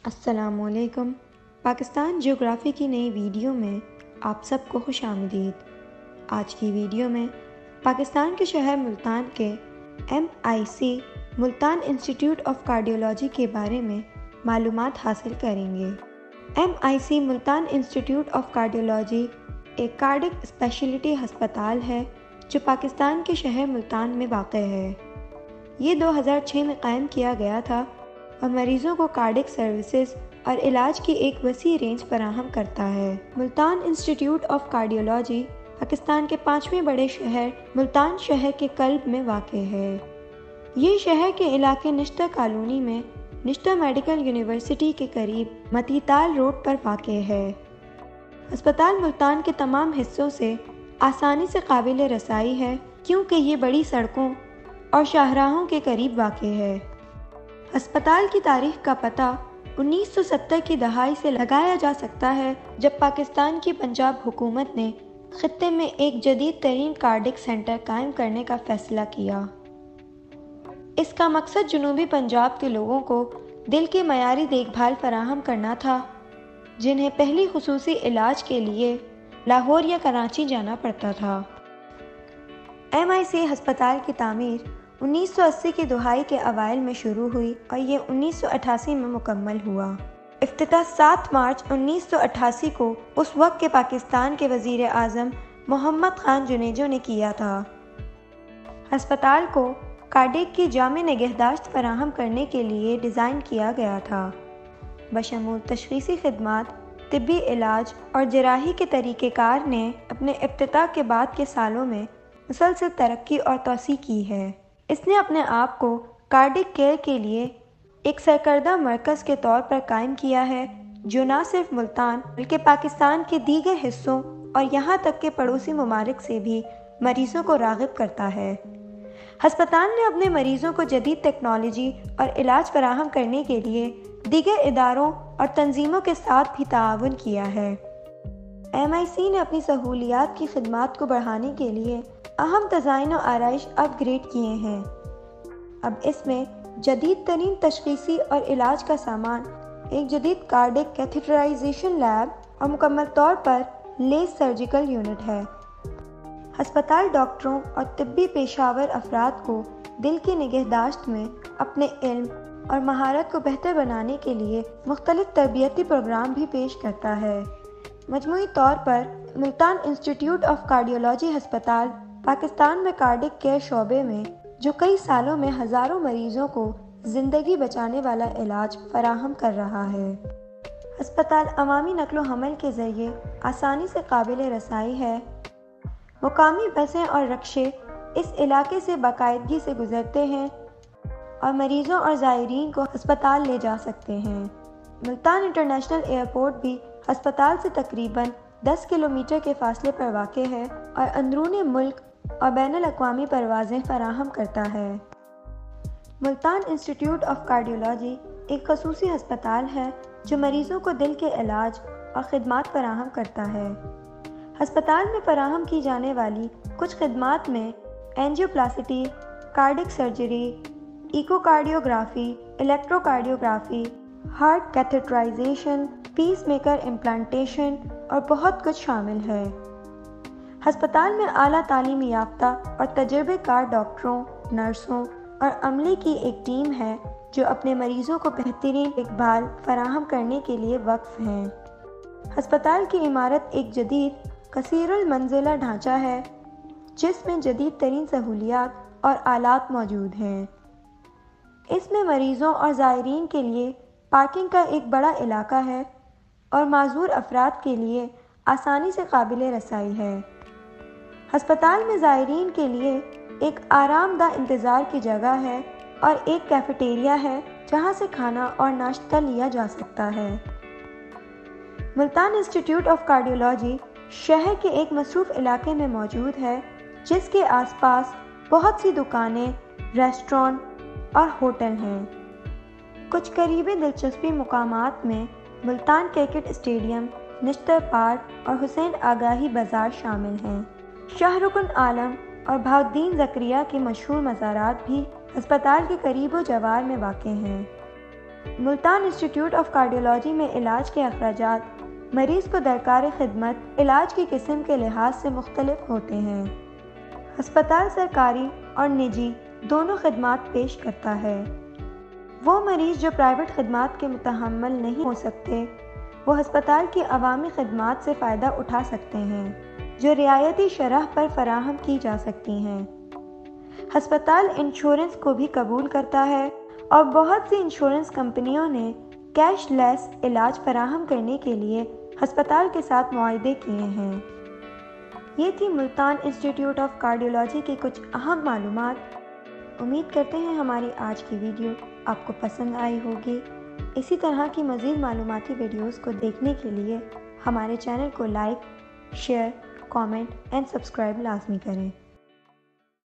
السلام علیکم۔ پاکستان جغرافی کی نئی ویڈیو میں آپ سب کو خوش آمدید۔ آج کی ویڈیو میں پاکستان کے شہر ملتان کے MIC Multan institute of cardiology کے بارے میں معلومات حاصل کریں گے۔ MIC Multan institute of cardiology ایک کارڈک اسپیشلٹی ہسپتال ہے جو پاکستان کے شہر ملتان میں واقع ہے۔ یہ 2006 میں قائم کیا گیا تھا اور مریضوں کو کارڈک سروسز اور علاج کی ایک وسیع رینج فراہم کرتا ہے۔ Multan institute of cardiology Pakistan کے 5ویں بڑے شہر ملتان شہر کے قلب میں واقع ہے۔ یہ شہر کے علاقے نشتر کالونی میں نشتر میڈیکل یونیورسٹی کے قریب متیتال روڈ پر واقع ہے۔ ہسپتال ملتان کے تمام حصوں سے آسانی سے قابل رسائی ہے کیونکہ یہ بڑی سڑکوں اور شاہراہوں کے قریب واقع ہے۔ ہسپتال کی تاریخ کا پتہ 1970 کی دہائی سے لگایا جا سکتا ہے جب پاکستان کی پنجاب حکومت نے خطے میں ایک جدید ترین کارڈک سینٹر قائم کرنے کا فیصلہ کیا۔ اس کا مقصد جنوبی پنجاب کے لوگوں کو دل کی معیاری دیکھ بھال فراہم کرنا تھا جنہیں پہلی خصوصی علاج کے لیے لاہور یا کراچی جانا پڑتا تھا۔ MIC ہسپتال کی تعمیر 1980 کی دہائی کے اوائل میں شروع ہوئی اور یہ 1988 میں مکمل ہوا۔ افتتاح 7 مارچ 1988 کو اس وقت کے پاکستان کے وزیر اعظم محمد خان جنیجو نے کیا تھا۔ ہسپتال کو کارڈک کی جامع نگہداشت فراہم کرنے کے لیے ڈیزائن کیا گیا تھا، بشمول تشخیصی خدمات، طبی علاج اور جراحی کے طریقہ کار نے اپنے افتتاح کے بعد کے سالوں میں مسلسل ترقی اور توسیع کی ہے۔ اس نے اپنے آپ کو کارڈک کیئر کے لیے ایک سرکردہ مرکز کے طور پر قائم کیا ہے جو نہ صرف ملتان بلکہ پاکستان کے دیگر حصوں اور یہاں تک کہ پڑوسی ممالک سے بھی مریضوں کو راغب کرتا ہے۔ ہسپتال نے اپنے مریضوں کو جدید ٹیکنالوجی اور علاج فراہم کرنے کے لیے دیگر اداروں اور تنظیموں کے ساتھ بھی تعاون کیا ہے۔ MIC نے اپنی سہولیات کی خدمات کو بڑھانے کے لیے اہم تزائین و آرائش اپ گریڈ کیے ہیں۔ اب اس میں جدید ترین تشخیصی اور علاج کا سامان، ایک جدید کارڈک کیتھیٹرائزیشن لیب اور مکمل طور پر لیس سرجیکل یونٹ ہے۔ ہسپتال ڈاکٹروں اور طبی پیشہ ور افراد کو دل کی نگہداشت میں اپنے علم اور مہارت کو بہتر بنانے کے لیے مختلف تربیتی پروگرام بھی پیش کرتا ہے۔ مجموعی طور پر ملتان انسٹیٹیوٹ آف کارڈیولوجی ہسپتال پاکستان میں کارڈک کیئر شعبے میں جو کئی سالوں میں ہزاروں مریضوں کو زندگی بچانے والا علاج فراہم کر رہا ہے۔ ہسپتال عوامی نقل و حمل کے ذریعے آسانی سے قابل رسائی ہے۔ مقامی بسیں اور رکشے اس علاقے سے باقاعدگی سے گزرتے ہیں اور مریضوں اور زائرین کو ہسپتال لے جا سکتے ہیں۔ ملتان انٹرنیشنل ایئرپورٹ بھی ہسپتال سے تقریباً 10 کلومیٹر کے فاصلے پر واقع ہے اور اندرون ملک اور بین الاقوامی پروازیں فراہم کرتا ہے۔ ملتان انسٹیٹیوٹ آف کارڈیولوجی ایک خصوصی ہسپتال ہے جو مریضوں کو دل کے علاج اور خدمات فراہم کرتا ہے۔ ہسپتال میں فراہم کی جانے والی کچھ خدمات میں angioplasty, cardiac surgery, echocardiography, electrocardiography, heart catheterization, pacemaker implantation اور بہت کچھ شامل ہے۔ ہسپتال میں اعلیٰ تعلیم یافتہ اور تجربہ کار ڈاکٹروں، نرسوں اور عملے کی ایک ٹیم ہے جو اپنے مریضوں کو بہترین دیکھ بھال فراہم کرنے کے لیے وقف ہیں۔ ہسپتال کی عمارت ایک جدید کثیر المنزلہ ڈھانچہ ہے جس میں جدید ترین سہولیات اور آلات موجود ہیں۔ اس میں مریضوں اور زائرین کے لیے پارکنگ کا ایک بڑا علاقہ ہے اور معذور افراد کے لیے آسانی سے قابل رسائی ہے۔ ہسپتال میں زائرین کے لیے ایک آرام دہ انتظار کی جگہ ہے اور ایک کیفیٹیریا ہے جہاں سے کھانا اور ناشتہ لیا جا سکتا ہے۔ ملتان انسٹیٹیوٹ آف کارڈیولوجی شہر کے ایک مصروف علاقے میں موجود ہے جس کے آس پاس بہت سی دکانیں، ریسٹورانٹ اور ہوٹل ہیں۔ کچھ قریبی دلچسپی مقامات میں ملتان کرکٹ اسٹیڈیم، نشتر پارک اور حسین آگاہی بازار شامل ہیں۔ شاہ رکن عالم اور بہاؤالدین زکریا کے مشہور مزارات بھی ہسپتال کے قریب و جوار میں واقع ہیں۔ ملتان انسٹیٹیوٹ آف کارڈیولوجی میں علاج کے اخراجات مریض کو درکار خدمت علاج کی قسم کے لحاظ سے مختلف ہوتے ہیں۔ ہسپتال سرکاری اور نجی دونوں خدمات پیش کرتا ہے۔ وہ مریض جو پرائیویٹ خدمات کے متحمل نہیں ہو سکتے، وہ ہسپتال کی عوامی خدمات سے فائدہ اٹھا سکتے ہیں، جو رعایتی شرح پر فراہم کی جا سکتی ہیں۔ ہسپتال انشورنس کو بھی قبول کرتا ہے اور بہت سی انشورنس کمپنیوں نے کیش لیس علاج فراہم کرنے کے لیے ہسپتال کے ساتھ معاہدے کیے ہیں۔ یہ تھی ملتان انسٹیٹیوٹ آف کارڈیولوجی کی کچھ اہم معلومات۔ امید کرتے ہیں ہماری آج کی ویڈیو آپ کو پسند آئی ہوگی۔ اسی طرح کی مزید معلوماتی ویڈیوز کو دیکھنے کے لیے ہمارے چینل کو like, share, comment and subscribe لازمی کریں۔